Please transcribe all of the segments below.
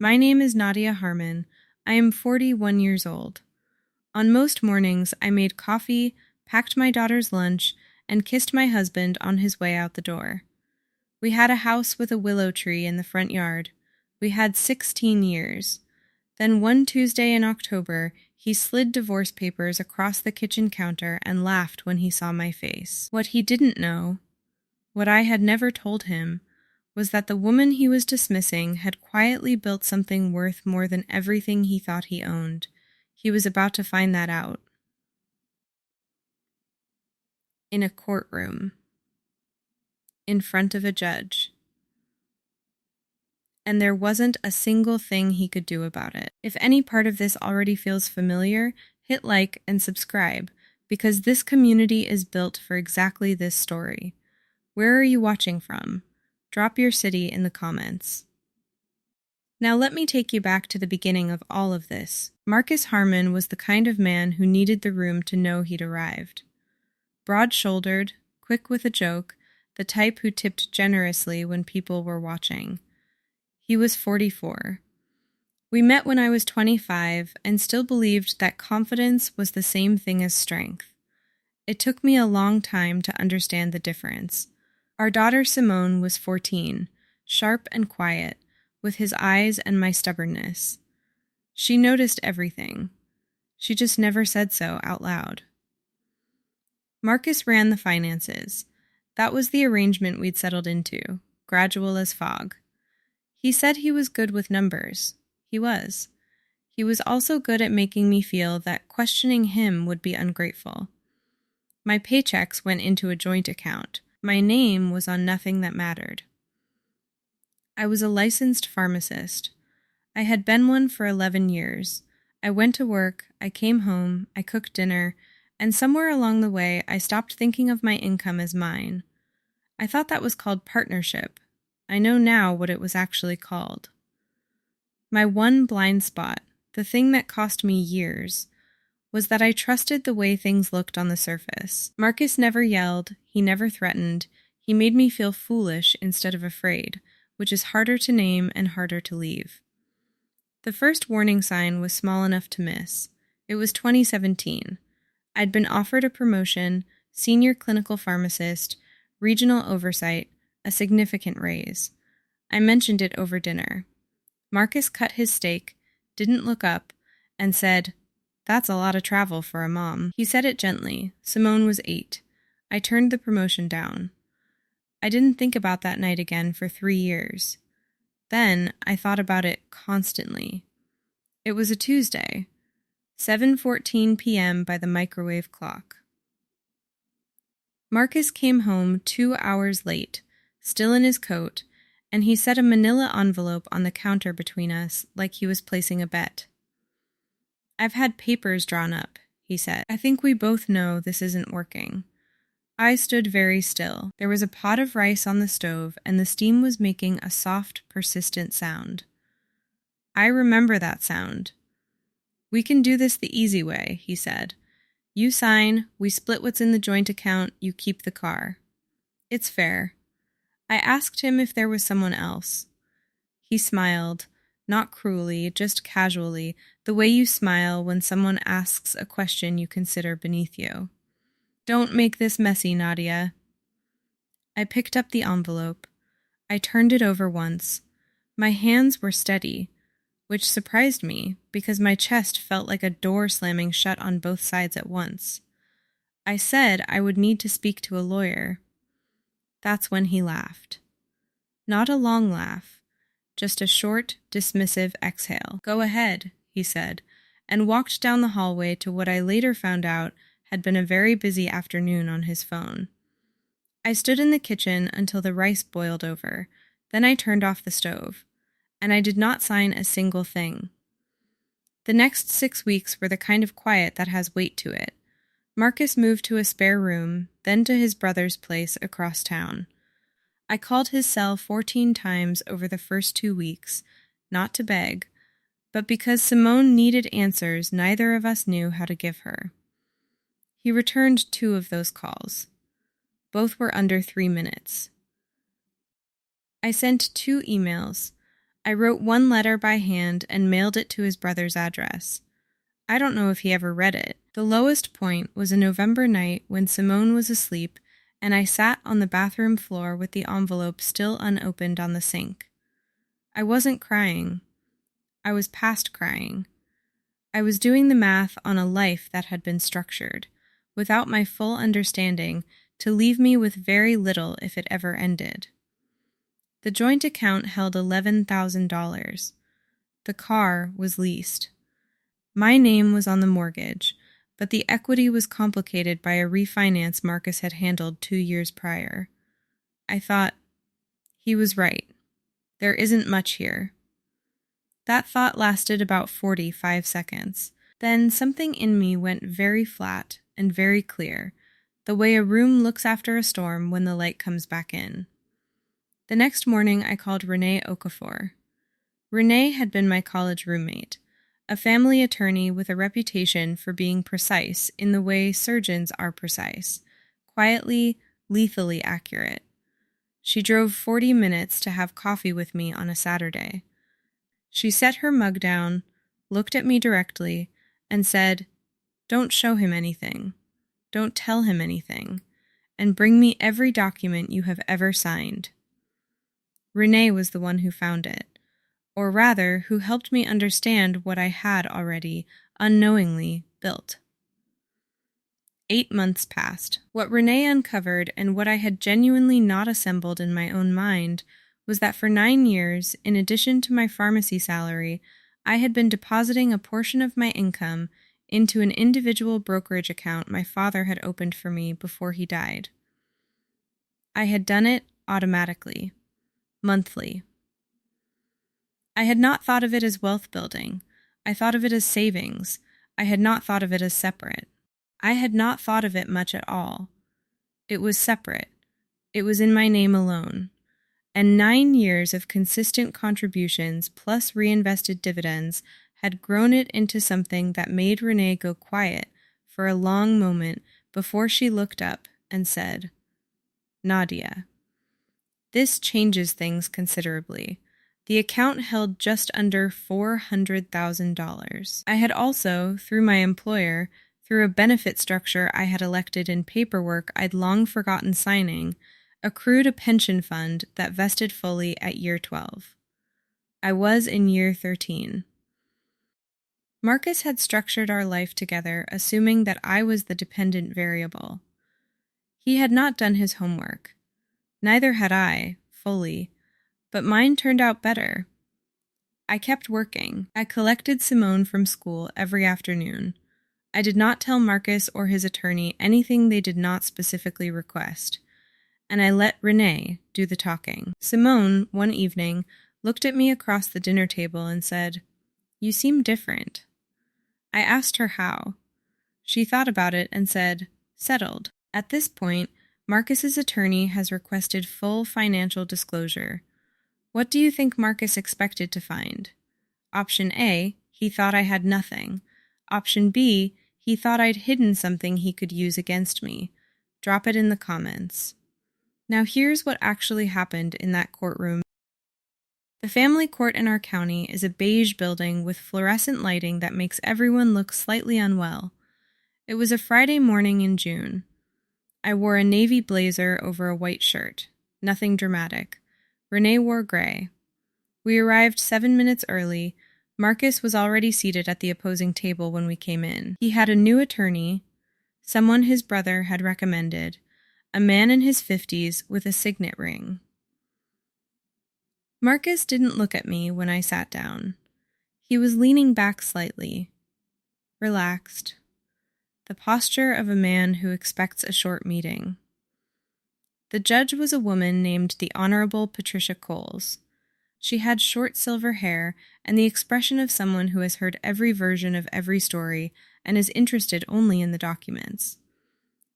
My name is Nadia Harmon. I am 41 years old. On most mornings, I made coffee, packed my daughter's lunch, and kissed my husband on his way out the door. We had a house with a willow tree in the front yard. We had 16 years. Then one Tuesday in October, he slid divorce papers across the kitchen counter and laughed when he saw my face. What he didn't know, what I had never told him, was that the woman he was dismissing had quietly built something worth more than everything he thought he owned. He was about to find that out. In a courtroom. In front of a judge. And there wasn't a single thing he could do about it. If any part of this already feels familiar, hit like and subscribe, because this community is built for exactly this story. Where are you watching from? Drop your city in the comments. Now let me take you back to the beginning of all of this. Marcus Harmon was the kind of man who needed the room to know he'd arrived. Broad-shouldered, quick with a joke, the type who tipped generously when people were watching. He was 44. We met when I was 25 and still believed that confidence was the same thing as strength. It took me a long time to understand the difference. Our daughter Simone was 14, sharp and quiet, with his eyes and my stubbornness. She noticed everything. She just never said so out loud. Marcus ran the finances. That was the arrangement we'd settled into, gradual as fog. He said he was good with numbers. He was. He was also good at making me feel that questioning him would be ungrateful. My paychecks went into a joint account. My name was on nothing that mattered. I was a licensed pharmacist. I had been one for 11 years. I went to work, I came home, I cooked dinner, and somewhere along the way I stopped thinking of my income as mine. I thought that was called partnership. I know now what it was actually called. My one blind spot, the thing that cost me years, was that I trusted the way things looked on the surface. Marcus never yelled, he never threatened, he made me feel foolish instead of afraid, which is harder to name and harder to leave. The first warning sign was small enough to miss. It was 2017. I'd been offered a promotion, senior clinical pharmacist, regional oversight, a significant raise. I mentioned it over dinner. Marcus cut his steak, didn't look up, and said, "That's a lot of travel for a mom." He said it gently. Simone was 8. I turned the promotion down. I didn't think about that night again for 3 years. Then I thought about it constantly. It was a Tuesday, 7:14 p.m. by the microwave clock. Marcus came home 2 hours late, still in his coat, and he set a manila envelope on the counter between us like he was placing a bet. "I've had papers drawn up," he said. "I think we both know this isn't working." I stood very still. There was a pot of rice on the stove, and the steam was making a soft, persistent sound. I remember that sound. "We can do this the easy way," he said. "You sign, we split what's in the joint account, you keep the car. It's fair." I asked him if there was someone else. He smiled, not cruelly, just casually, the way you smile when someone asks a question you consider beneath you. "Don't make this messy, Nadia." I picked up the envelope. I turned it over once. My hands were steady, which surprised me because my chest felt like a door slamming shut on both sides at once. I said I would need to speak to a lawyer. That's when he laughed. Not a long laugh, just a short, dismissive exhale. "Go ahead," he said, and walked down the hallway to what I later found out had been a very busy afternoon on his phone. I stood in the kitchen until the rice boiled over, then I turned off the stove, and I did not sign a single thing. The next 6 weeks were the kind of quiet that has weight to it. Marcus moved to a spare room, then to his brother's place across town. I called his cell 14 times over the first 2 weeks, not to beg, but because Simone needed answers neither of us knew how to give her. He returned 2 of those calls. Both were under 3 minutes. I sent 2 emails. I wrote one letter by hand and mailed it to his brother's address. I don't know if he ever read it. The lowest point was a November night when Simone was asleep and I sat on the bathroom floor with the envelope still unopened on the sink. I wasn't crying. I was past crying. I was doing the math on a life that had been structured, without my full understanding, to leave me with very little if it ever ended. The joint account held $11,000. The car was leased. My name was on the mortgage, but the equity was complicated by a refinance Marcus had handled 2 years prior. I thought, he was right. There isn't much here. That thought lasted about 45 seconds. Then something in me went very flat and very clear, the way a room looks after a storm when the light comes back in. The next morning I called Renee Okafor. Renee had been my college roommate, a family attorney with a reputation for being precise in the way surgeons are precise, quietly, lethally accurate. She drove 40 minutes to have coffee with me on a Saturday. She set her mug down, looked at me directly, and said, "Don't show him anything. Don't tell him anything. And bring me every document you have ever signed." Renee was the one who found it, or rather, who helped me understand what I had already, unknowingly, built. 8 months passed. What Renee uncovered, and what I had genuinely not assembled in my own mind, was that for 9 years, in addition to my pharmacy salary, I had been depositing a portion of my income into an individual brokerage account my father had opened for me before he died. I had done it automatically, monthly. I had not thought of it as wealth building. I thought of it as savings. I had not thought of it as separate. I had not thought of it much at all. It was separate. It was in my name alone. And 9 years of consistent contributions plus reinvested dividends had grown it into something that made Renee go quiet for a long moment before she looked up and said, "Nadia." This changes things considerably. The account held just under $400,000. I had also, through my employer, through a benefit structure I had elected in paperwork I'd long forgotten signing, accrued a pension fund that vested fully at year 12. I was in year 13. Marcus had structured our life together assuming that I was the dependent variable. He had not done his homework. Neither had I, fully, but mine turned out better. I kept working. I collected Simone from school every afternoon. I did not tell Marcus or his attorney anything they did not specifically request, and I let Renee do the talking. Simone, one evening, looked at me across the dinner table and said, "You seem different." I asked her how. She thought about it and said, "Settled." At this point, Marcus's attorney has requested full financial disclosure. What do you think Marcus expected to find? Option A, he thought I had nothing. Option B, he thought I'd hidden something he could use against me. Drop it in the comments. Now here's what actually happened in that courtroom. The family court in our county is a beige building with fluorescent lighting that makes everyone look slightly unwell. It was a Friday morning in June. I wore a navy blazer over a white shirt. Nothing dramatic. Renee wore gray. We arrived 7 minutes early. Marcus was already seated at the opposing table when we came in. He had a new attorney, someone his brother had recommended, a man in his 50s with a signet ring. Marcus didn't look at me when I sat down. He was leaning back slightly, relaxed, the posture of a man who expects a short meeting. The judge was a woman named the Honorable Patricia Coles. She had short silver hair and the expression of someone who has heard every version of every story and is interested only in the documents.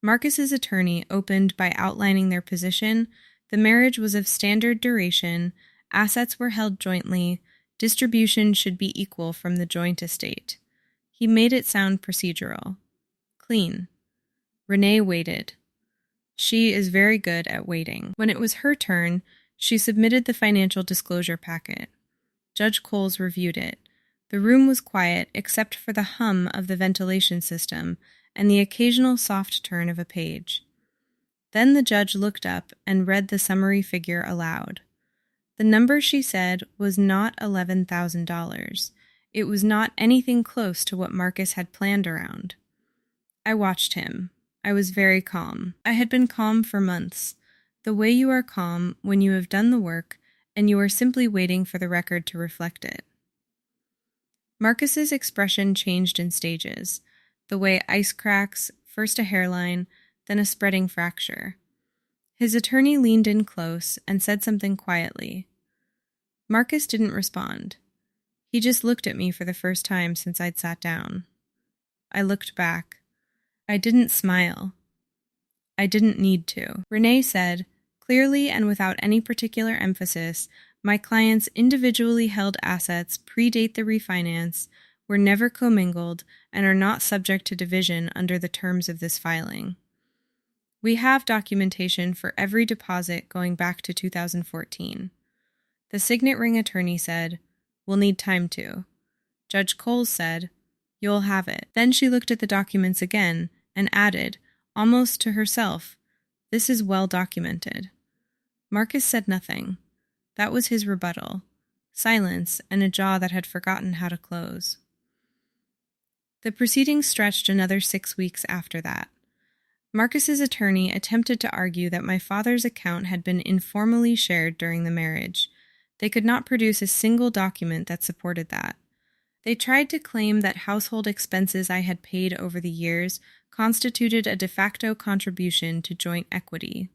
Marcus's attorney opened by outlining their position. The marriage was of standard duration, assets were held jointly, distribution should be equal from the joint estate. He made it sound procedural. Clean. Renee waited. She is very good at waiting. When it was her turn, she submitted the financial disclosure packet. Judge Coles reviewed it. The room was quiet except for the hum of the ventilation system and the occasional soft turn of a page. Then the judge looked up and read the summary figure aloud. The number she said was not $11,000. It was not anything close to what Marcus had planned around. I watched him. I was very calm. I had been calm for months. The way you are calm when you have done the work and you are simply waiting for the record to reflect it. Marcus's expression changed in stages. The way ice cracks, first a hairline, then a spreading fracture. His attorney leaned in close and said something quietly. Marcus didn't respond. He just looked at me for the first time since I'd sat down. I looked back. I didn't smile. I didn't need to. Renee said, clearly and without any particular emphasis, my client's individually held assets predate the refinance, were never commingled, and are not subject to division under the terms of this filing. We have documentation for every deposit going back to 2014. The signet ring attorney said, we'll need time to. Judge Coles said, you'll have it. Then she looked at the documents again and added, almost to herself, this is well documented. Marcus said nothing. That was his rebuttal. Silence and a jaw that had forgotten how to close. The proceedings stretched another 6 weeks after that. Marcus's attorney attempted to argue that my father's account had been informally shared during the marriage. They could not produce a single document that supported that. They tried to claim that household expenses I had paid over the years constituted a de facto contribution to joint equity.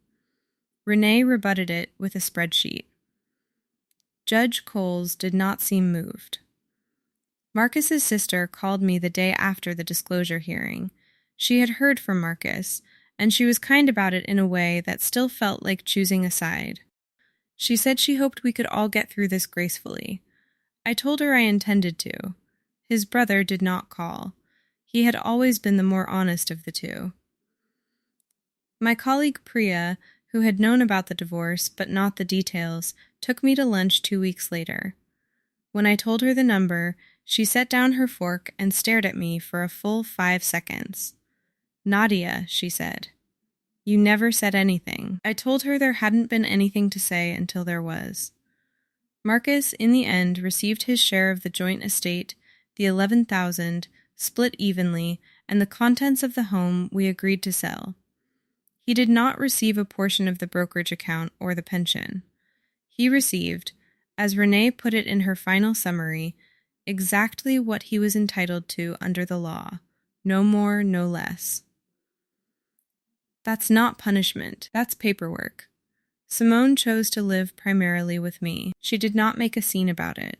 Renee rebutted it with a spreadsheet. Judge Coles did not seem moved. Marcus's sister called me the day after the disclosure hearing. She had heard from Marcus, and she was kind about it in a way that still felt like choosing a side. She said she hoped we could all get through this gracefully. I told her I intended to. His brother did not call. He had always been the more honest of the two. My colleague Priya, who had known about the divorce but not the details, took me to lunch 2 weeks later. When I told her the number, she set down her fork and stared at me for a full 5 seconds. Nadia, she said. You never said anything. I told her there hadn't been anything to say until there was. Marcus, in the end, received his share of the joint estate, the $11,000, split evenly, and the contents of the home we agreed to sell. He did not receive a portion of the brokerage account or the pension. He received, as Renee put it in her final summary, exactly what he was entitled to under the law, no more, no less. That's not punishment, that's paperwork. Simone chose to live primarily with me. She did not make a scene about it.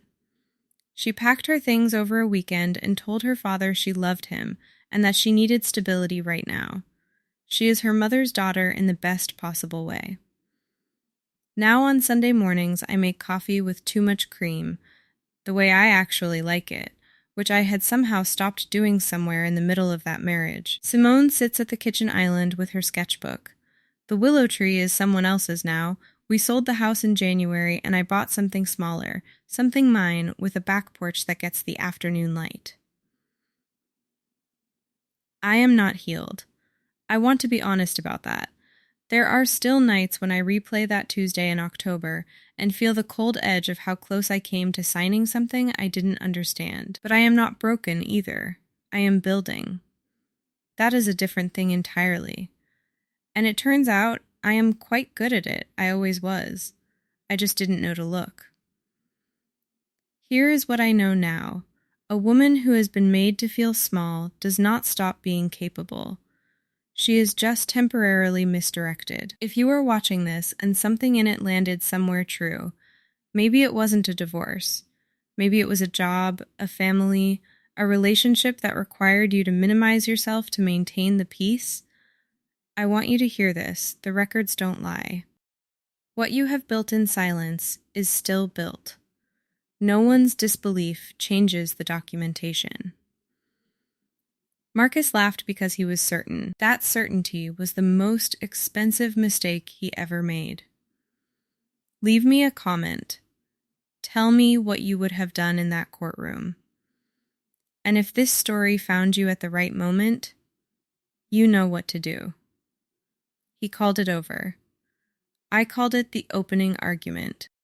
She packed her things over a weekend and told her father she loved him and that she needed stability right now. She is her mother's daughter in the best possible way. Now on Sunday mornings I make coffee with too much cream, the way I actually like it, which I had somehow stopped doing somewhere in the middle of that marriage. Simone sits at the kitchen island with her sketchbook. The willow tree is someone else's now. We sold the house in January and I bought something smaller, something mine, with a back porch that gets the afternoon light. I am not healed. I want to be honest about that. There are still nights when I replay that Tuesday in October and feel the cold edge of how close I came to signing something I didn't understand. But I am not broken either. I am building. That is a different thing entirely. And it turns out I am quite good at it. I always was. I just didn't know to look. Here is what I know now. A woman who has been made to feel small does not stop being capable. She is just temporarily misdirected. If you are watching this and something in it landed somewhere true, maybe it wasn't a divorce. Maybe it was a job, a family, a relationship that required you to minimize yourself to maintain the peace. I want you to hear this. The records don't lie. What you have built in silence is still built. No one's disbelief changes the documentation. Marcus laughed because he was certain. That certainty was the most expensive mistake he ever made. Leave me a comment. Tell me what you would have done in that courtroom. And if this story found you at the right moment, you know what to do." He called it over. I called it the opening argument.